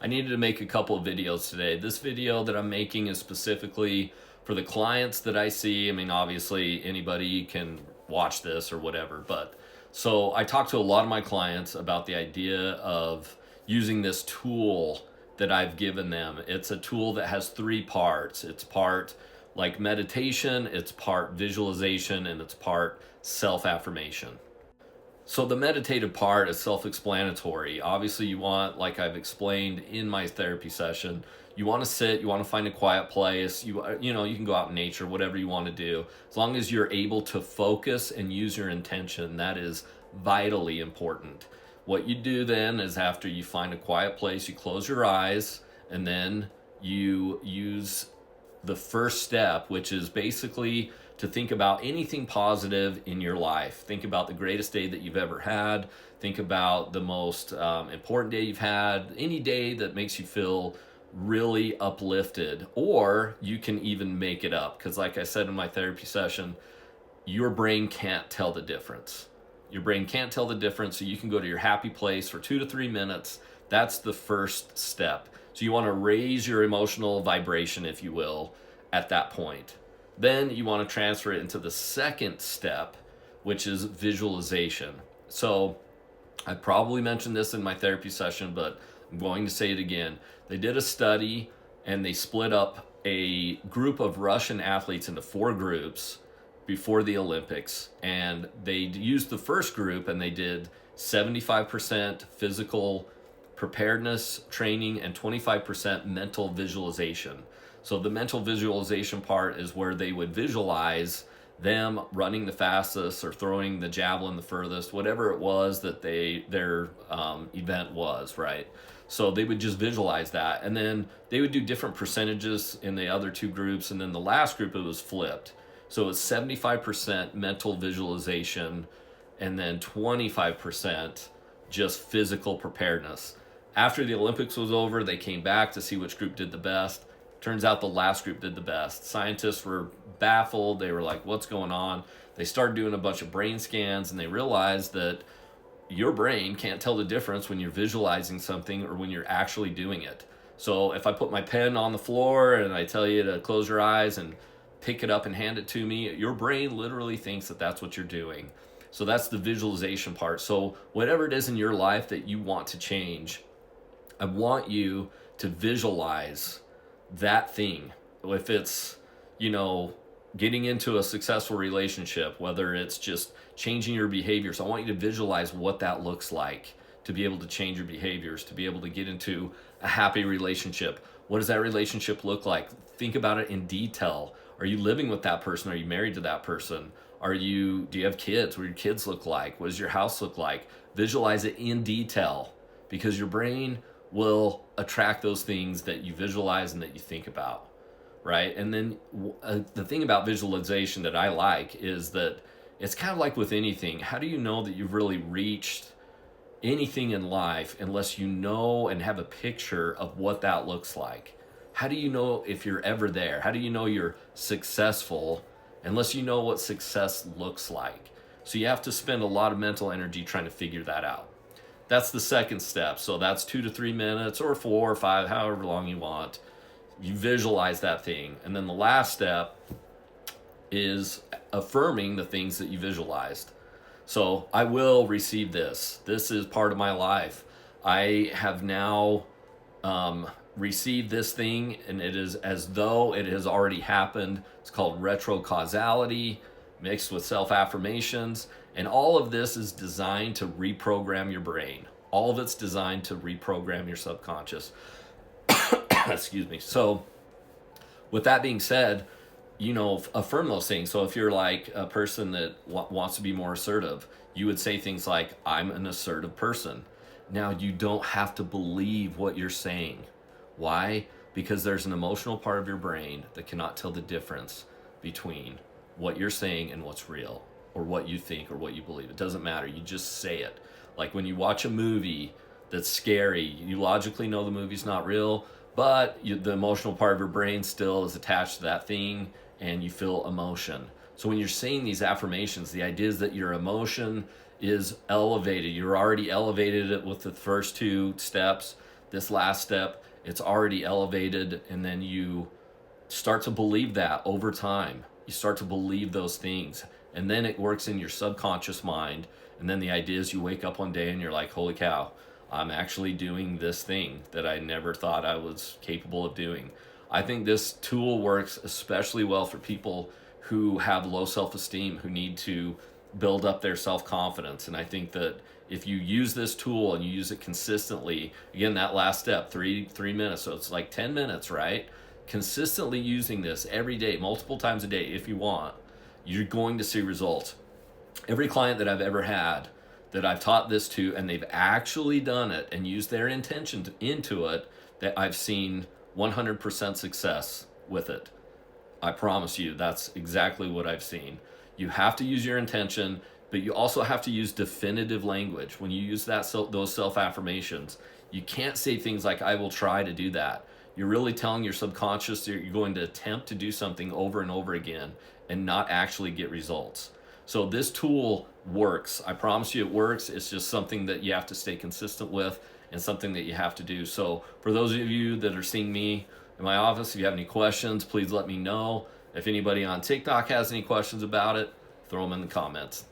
I needed to make a couple of videos today. This video that I'm making is specifically for the clients that I see. I mean, obviously anybody can watch this or whatever, but so I talked to a lot of my clients about the idea of using this tool that I've given them. It's a tool that has three parts. It's part like meditation, it's part visualization, and it's part self-affirmation. So the meditative part is self-explanatory. Obviously, you want, like I've explained in my therapy session, you want to sit, you want to find a quiet place. You can go out in nature, whatever you want to do. As long as you're able to focus and use your intention, that is vitally important. What you do then is after you find a quiet place, you close your eyes and then you use the first step, which is basically to think about anything positive in your life. Think about the greatest day that you've ever had. Think about the most important day you've had, any day that makes you feel really uplifted, or you can even make it up. Because, like I said in my therapy session, your brain can't tell the difference. Your brain can't tell the difference, so you can go to your happy place for 2 to 3 minutes. That's the first step. So you want to raise your emotional vibration, if you will, at that point. Then you want to transfer it into the second step, which is visualization. So I probably mentioned this in my therapy session, but I'm going to say it again. They did a study and they split up a group of Russian athletes into 4 groups before the Olympics. And they used the first group and they did 75% physical preparedness training and 25% mental visualization. So the mental visualization part is where they would visualize them running the fastest or throwing the javelin the furthest, whatever it was that their event was, right? So they would just visualize that, and then they would do different percentages in the other 2 groups, and then the last group it was flipped. So it was 75% mental visualization, and then 25% just physical preparedness. After the Olympics was over, they came back to see which group did the best. Turns out the last group did the best. Scientists were baffled. They were like, what's going on? They started doing a bunch of brain scans and they realized that your brain can't tell the difference when you're visualizing something or when you're actually doing it. So if I put my pen on the floor and I tell you to close your eyes and pick it up and hand it to me, your brain literally thinks that that's what you're doing. So that's the visualization part. So whatever it is in your life that you want to change, I want you to visualize that thing. If it's, getting into a successful relationship, whether it's just changing your behaviors, I want you to visualize what that looks like to be able to change your behaviors, to be able to get into a happy relationship. What does that relationship look like? Think about it in detail. Are you living with that person? Are you married to that person? Do you have kids? What do your kids look like? What does your house look like? Visualize it in detail, because your brain will attract those things that you visualize and that you think about, right? And then the thing about visualization that I like is that it's kind of like with anything. How do you know that you've really reached anything in life unless you know and have a picture of what that looks like? How do you know if you're ever there? How do you know you're successful unless you know what success looks like? So you have to spend a lot of mental energy trying to figure that out. That's the second step. So that's 2 to 3 minutes or 4 or 5, however long you want. You visualize that thing. And then the last step is affirming the things that you visualized. So I will receive this. This is part of my life. I have now received this thing, and it is as though it has already happened. It's called retrocausality mixed with self-affirmations. And all of this is designed to reprogram your brain. All of it's designed to reprogram your subconscious. Excuse me. So with that being said, affirm those things. So if you're like a person that wants to be more assertive, you would say things like, I'm an assertive person. Now, you don't have to believe what you're saying. Why? Because there's an emotional part of your brain that cannot tell the difference between what you're saying and what's real, or what you think or what you believe. It doesn't matter. You just say it. Like when you watch a movie that's scary, you logically know the movie's not real, but the emotional part of your brain still is attached to that thing and you feel emotion. So when you're saying these affirmations, the idea is that your emotion is elevated. You're already elevated it with the first 2 steps. this last step, it's already elevated, and then you start to believe that over time. You start to believe those things, and then it works in your subconscious mind. And then the idea is you wake up one day and you're like, holy cow, I'm actually doing this thing that I never thought I was capable of doing. I think this tool works especially well for people who have low self-esteem, who need to build up their self-confidence. And I think that if you use this tool and you use it consistently, again, that last step, three minutes, so it's like 10 minutes, right? Consistently using this every day, multiple times a day, if you want, you're going to see results. Every client that I've ever had that I've taught this to, and they've actually done it and used their intention into it, that I've seen 100% success with it. I promise you, that's exactly what I've seen. You have to use your intention, but you also have to use definitive language. When you use those self-affirmations, you can't say things like, I will try to do that. You're really telling your subconscious that you're going to attempt to do something over and over again and not actually get results. So this tool works. I promise you it works. It's just something that you have to stay consistent with and something that you have to do. So for those of you that are seeing me in my office, if you have any questions, please let me know. If anybody on TikTok has any questions about it, throw them in the comments.